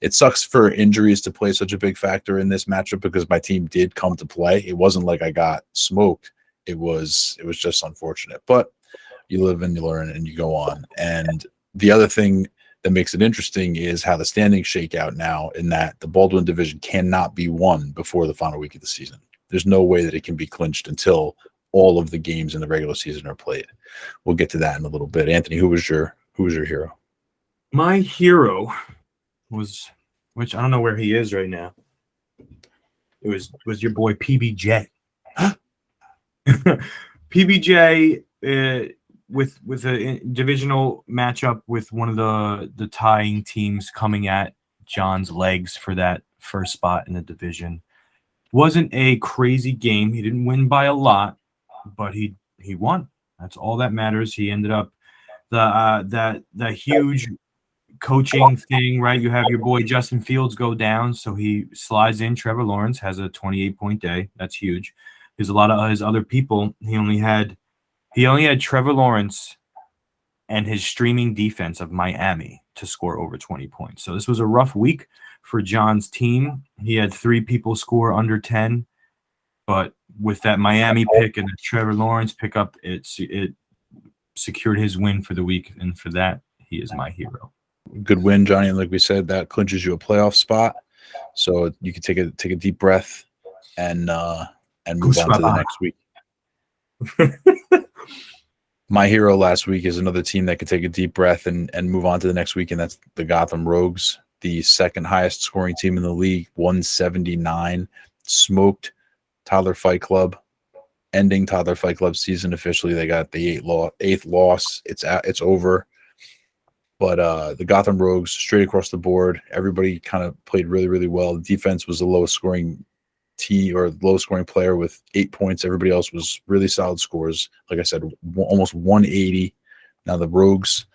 Speaker 3: it sucks for injuries to play such a big factor in this matchup because my team did come to play. It wasn't like I got smoked. It was just unfortunate, but you live and you learn and you go on. And the other thing that makes it interesting is how the standings shake out now, in that the Baldwin division cannot be won before the final week of the season. There's no way that it can be clinched until all of the games in the regular season are played. We'll get to that in a little bit. Anthony, who was your hero?
Speaker 1: My hero was, which I don't know where he is right now. It was your boy PBJ. PBJ with a divisional matchup with one of the tying teams coming at John's legs for that first spot in the division. Wasn't a crazy game. He didn't win by a lot, but he won. That's all that matters. He ended up the huge coaching thing, right? You have your boy Justin Fields go down, so he slides in. Trevor Lawrence has a 28-point day. That's huge. Because a lot of his other people, he only had Trevor Lawrence and his streaming defense of Miami to score over 20 points. So this was a rough week for John's team. He had 3 people score under 10, but with that Miami pick and the Trevor Lawrence pickup, it secured his win for the week, and for that, he is my hero.
Speaker 3: Good win, Johnny, and like we said, that clinches you a playoff spot, so you can take a deep breath and move on to the next week. My hero last week is another team that could take a deep breath and move on to the next week, and that's the Gotham Rogues, the second highest scoring team in the league, 179, smoked Tyler Fight Club. ending Toddler Fight Club season officially. They got the eighth loss. It's over. But the Gotham Rogues, straight across the board, everybody kind of played really, really well. The defense was the lowest scoring lowest scoring player with 8 points. Everybody else was really solid scores. Like I said, almost 180. Now the Rogues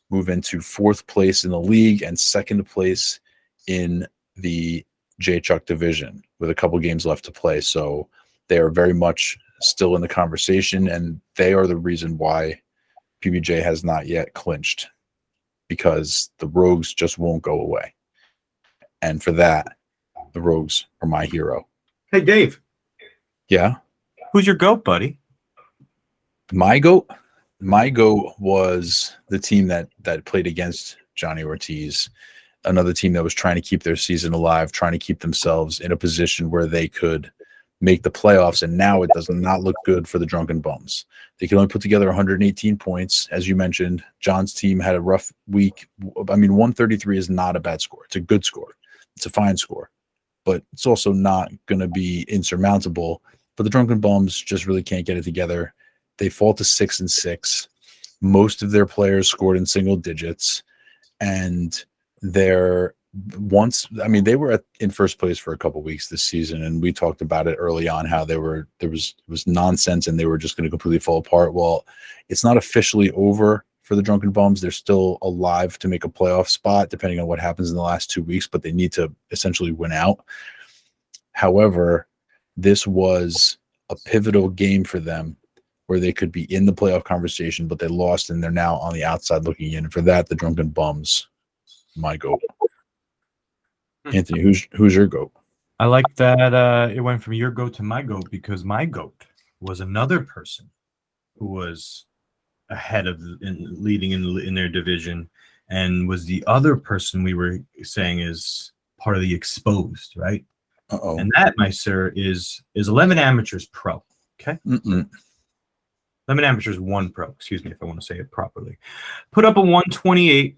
Speaker 3: move into 4th place in the league and 2nd place in the J Chuck division with a couple games left to play. So they are very much still in the conversation, and they are the reason why PBJ has not yet clinched, because the Rogues just won't go away. And for that, the Rogues are my hero.
Speaker 1: Hey, Dave.
Speaker 3: Yeah?
Speaker 1: Who's your GOAT, buddy?
Speaker 3: My GOAT? My GOAT was the team that played against Johnny Ortiz, another team that was trying to keep their season alive, trying to keep themselves in a position where they could make the playoffs, and now it does not look good for the Drunken Bums. They can only put together 118 points. As you mentioned, John's team had a rough week. I mean, 133 is not a bad score. It's a good score. It's a fine score. But it's also not going to be insurmountable. But the Drunken Bums just really can't get it together. They fall to 6-6. Most of their players scored in single digits. And they were in first place for a couple weeks this season, and we talked about it early on how there was nonsense and they were just going to completely fall apart. Well, it's not officially over for the Drunken Bums. They're still alive to make a playoff spot depending on what happens in the last 2 weeks, but they need to essentially win out. However, this was a pivotal game for them where they could be in the playoff conversation, but they lost and they're now on the outside looking in. And for that, the Drunken Bums, my GOAT. Anthony, who's your GOAT?
Speaker 1: I like that it went from your GOAT to my GOAT, because my GOAT was another person who was ahead of leading in their division, and was the other person we were saying is part of the exposed, right?
Speaker 3: Uh-oh.
Speaker 1: And that, my sir, is 11 Amateurs Pro. Okay. 11 Amateurs 1 Pro. Excuse me if I want to say it properly. Put up a 128.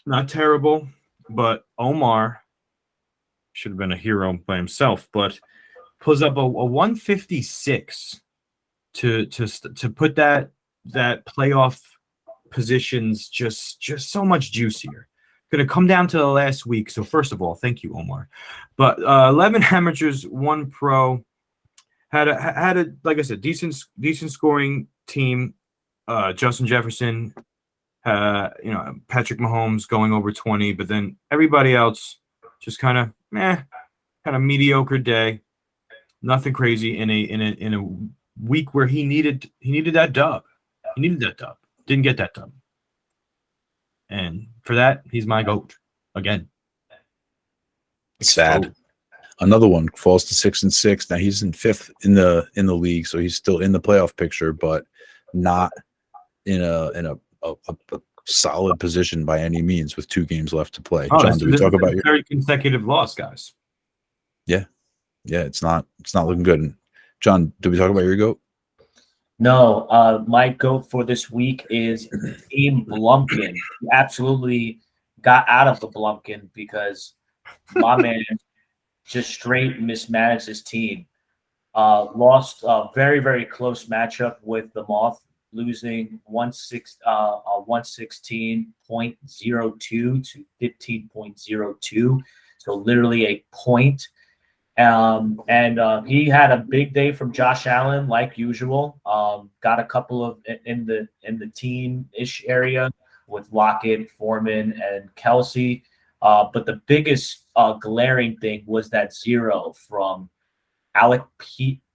Speaker 1: Not terrible, but Omar should have been a hero by himself, but pulls up a 156 to put that playoff positions just so much juicier. Going to come down to the last week. So first of all, thank you, Omar. But 11 Amateurs 1 Pro had a like I said, decent scoring team. Justin Jefferson, Patrick Mahomes going over 20, but then everybody else just kind of mediocre day. Nothing crazy in a week where he needed that dub. He needed that dub. Didn't get that dub. And for that, he's my GOAT again.
Speaker 3: Sad. Another one falls to 6-6. Now he's in 5th in the league, so he's still in the playoff picture, but not in a solid position by any means with 2 games left to play. John, do we talk about your
Speaker 1: very consecutive loss, guys?
Speaker 3: Yeah, it's not looking good. And John, do we talk about your GOAT?
Speaker 2: No, my GOAT for this week is Team Blumpkin. He absolutely got out of the Blumpkin because my man just straight mismanaged his team. Lost a very, very close matchup with the Moth, losing 116.02 to 15.02. So literally a point. And he had a big day from Josh Allen, like usual. Got a couple of in the team-ish area with Lockett, Foreman, and Kelsey. But the biggest glaring thing was that 0 from Alec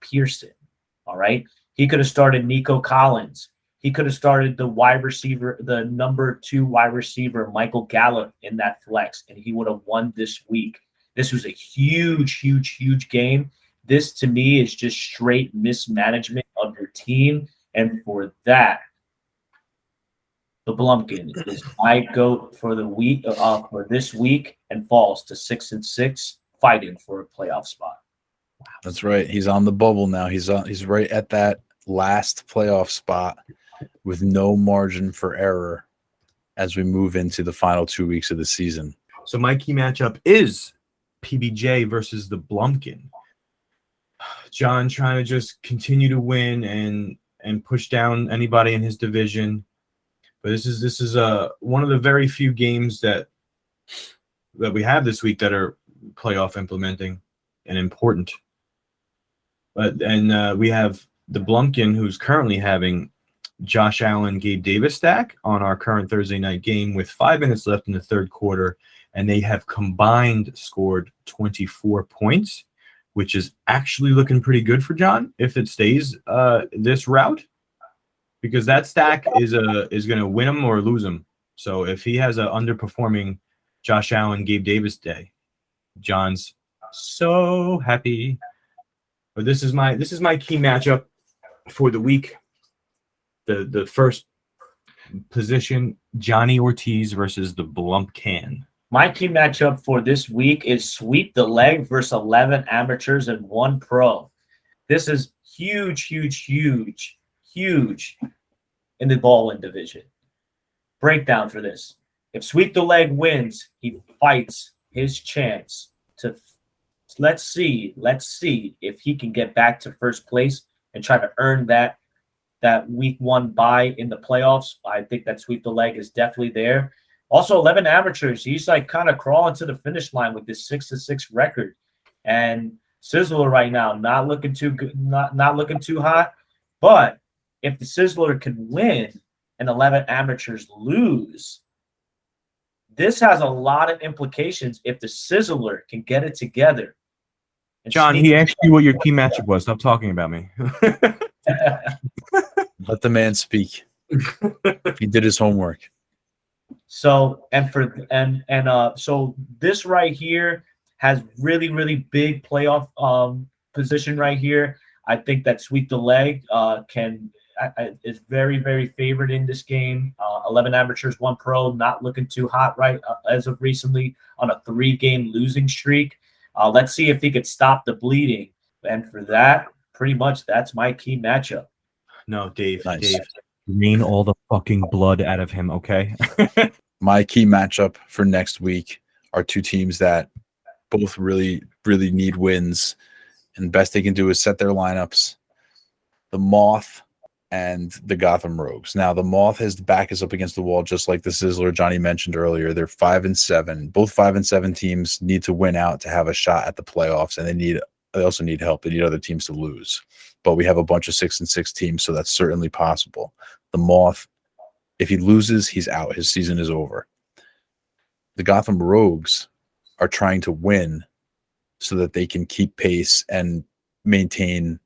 Speaker 2: Pearson. All right. He could have started Nico Collins. He could have started the wide receiver, the number 2 wide receiver, Michael Gallup, in that flex, and he would have won this week. This was a huge, huge, huge game. This, to me, is just straight mismanagement of your team. And for that, the Blumpkin is my GOAT for the week, for this week, and falls to 6-6, fighting for a playoff spot.
Speaker 3: Wow. That's right. He's on the bubble now. He's right at that last playoff spot with no margin for error as we move into the final 2 weeks of the season.
Speaker 1: So my key matchup is PBJ versus the Blumpkin. John trying to just continue to win and push down anybody in his division. But this is one of the very few games that we have this week that are playoff implementing and important. But we have the Blumpkin, who's currently having Josh Allen, Gabe Davis stack on our current Thursday night game with 5 minutes left in the third quarter, and they have combined scored 24 points, which is actually looking pretty good for John if it stays this route, because that stack is going to win him or lose him. So if he has an underperforming Josh Allen, Gabe Davis day, John's so happy. But this is my key matchup for the week. The first position, Johnny Ortiz versus the Blumpkin.
Speaker 2: My key matchup for this week is sweep the leg versus 11 amateurs and 1 pro. This is huge, huge, huge, huge in the ball-in division. Breakdown for this. If sweep the leg wins, he fights his chance to let's see if he can get back to first place and try to earn that week 1 bye in the playoffs. I think that sweep the leg is definitely there. Also, 11 amateurs. He's like kind of crawling to the finish line with this 6-6 record. And Sizzler right now, not looking too good, not looking too hot. But if the Sizzler can win and 11 amateurs lose, this has a lot of implications if the Sizzler can get it together.
Speaker 1: John, he asked you what your key matchup was. Stop talking about me.
Speaker 3: Let the man speak. He did his homework.
Speaker 2: So so this right here has really, really big playoff position right here. I think that sweep the leg is very, very favored in this game. 11 amateurs, 1 pro, not looking too hot right as of recently on a 3-game losing streak. Let's see if he could stop the bleeding. And for that, pretty much that's my key matchup.
Speaker 1: No, Dave,
Speaker 3: Nice.
Speaker 1: Dave, drain all the fucking blood out of him, okay?
Speaker 3: My key matchup for next week are 2 teams that both really, really need wins. And the best they can do is set their lineups. The Moth and the Gotham Rogues. Now, the Moth has the back is up against the wall, just like the Sizzler Johnny mentioned earlier. They're 5-7. Both 5-7 teams need to win out to have a shot at the playoffs, and they also need help. They need other teams to lose. But we have a bunch of 6-6 teams, so that's certainly possible. The Moth, if he loses, he's out. His season is over. The Gotham Rogues are trying to win so that they can keep pace and maintain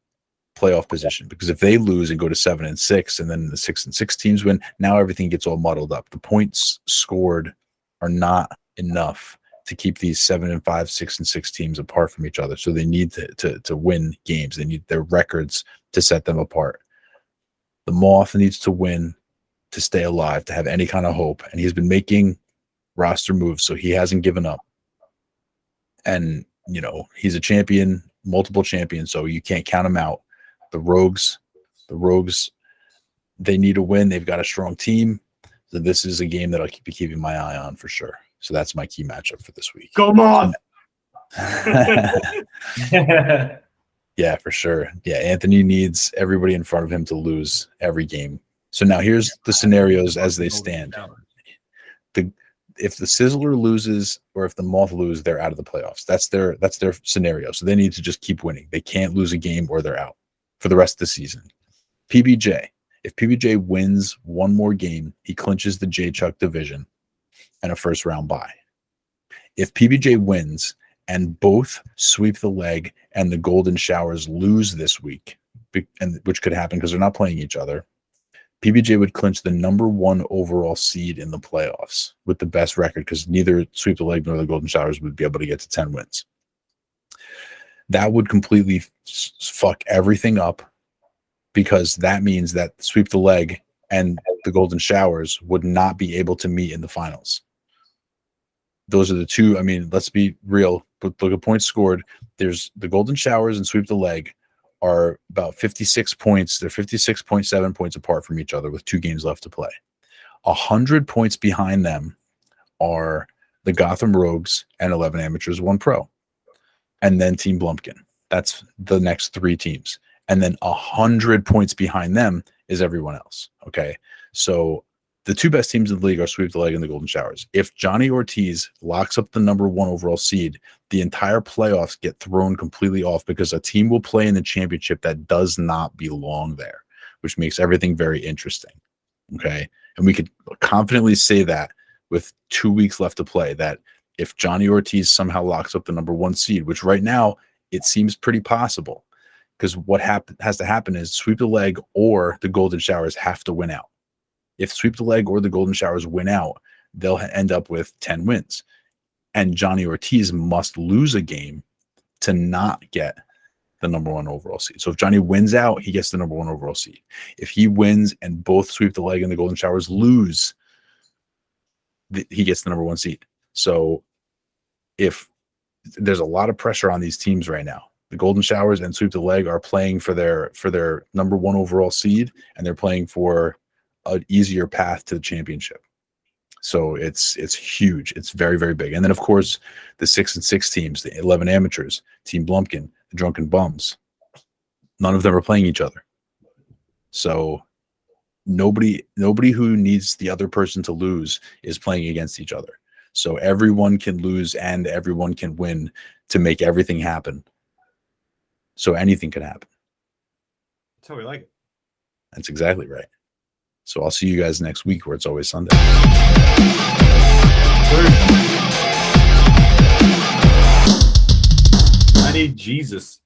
Speaker 3: playoff position, because if they lose and go to 7-6 and then the 6-6 teams win, now everything gets all muddled up. The points scored are not enough to keep these 7-5, 6-6 teams apart from each other. So they need to win games. They need their records to set them apart. The Moth needs to win to stay alive, to have any kind of hope. And he's been making roster moves, so he hasn't given up. And, he's a champion, multiple champion, so you can't count him out. The Rogues, they need a win. They've got a strong team. So this is a game that I'll be keeping my eye on for sure. So that's my key matchup for this week.
Speaker 1: Come on.
Speaker 3: Yeah, for sure. Yeah, Anthony needs everybody in front of him to lose every game. So now here's the scenarios as they stand. If the Sizzler loses or if the Moth lose, they're out of the playoffs. That's their scenario. So they need to just keep winning. They can't lose a game or they're out for the rest of the season. PBJ, if PBJ wins 1 more game, he clinches the J-Chuck division and a first-round bye. If PBJ wins and both sweep the leg and the Golden Showers lose this week, and which could happen because they're not playing each other, PBJ would clinch the #1 overall seed in the playoffs with the best record, because neither sweep the leg nor the Golden Showers would be able to get to 10 wins. That would completely fuck everything up, because that means that sweep the leg and the Golden Showers would not be able to meet in the finals. Those are the two. I mean, let's be real. But look at points scored. There's the Golden Showers and sweep the leg are about 56 points. They're 56.7 points apart from each other with 2 games left to play. 100 points behind them are the Gotham Rogues and 11 amateurs, 1 pro, and then Team Blumpkin. That's the next 3 teams. And then 100 points behind them is everyone else. Okay. So the 2 best teams in the league are Sweep the Leg and the Golden Showers. If Jonny Ortiz locks up the number 1 overall seed, the entire playoffs get thrown completely off because a team will play in the championship that does not belong there, which makes everything very interesting. Okay. And we could confidently say that with 2 weeks left to play, that if Jonny Ortiz somehow locks up the number 1 seed, which right now it seems pretty possible, because what has to happen is Sweep the Leg or the Golden Showers have to win out. If Sweep the Leg or the Golden Showers win out, they'll end up with 10 wins. And Jonny Ortiz must lose a game to not get the number 1 overall seed. So if Jonny wins out, he gets the number 1 overall seed. If he wins and both Sweep the Leg and the Golden Showers lose, he gets the number 1 seed. So if there's a lot of pressure on these teams right now, the Golden Showers and Sweep the Leg are playing for their number 1 overall seed, and they're playing for an easier path to the championship. So it's huge. It's very, very big. And then, of course, the 6-6 teams, the 11 amateurs, Team Blumpkin, the Drunken Bums, none of them are playing each other. So nobody who needs the other person to lose is playing against each other. So everyone can lose and everyone can win to make everything happen. So anything can happen.
Speaker 1: That's how we like it.
Speaker 3: That's exactly right. So I'll see you guys next week, where it's always Sunday.
Speaker 1: I need Jesus.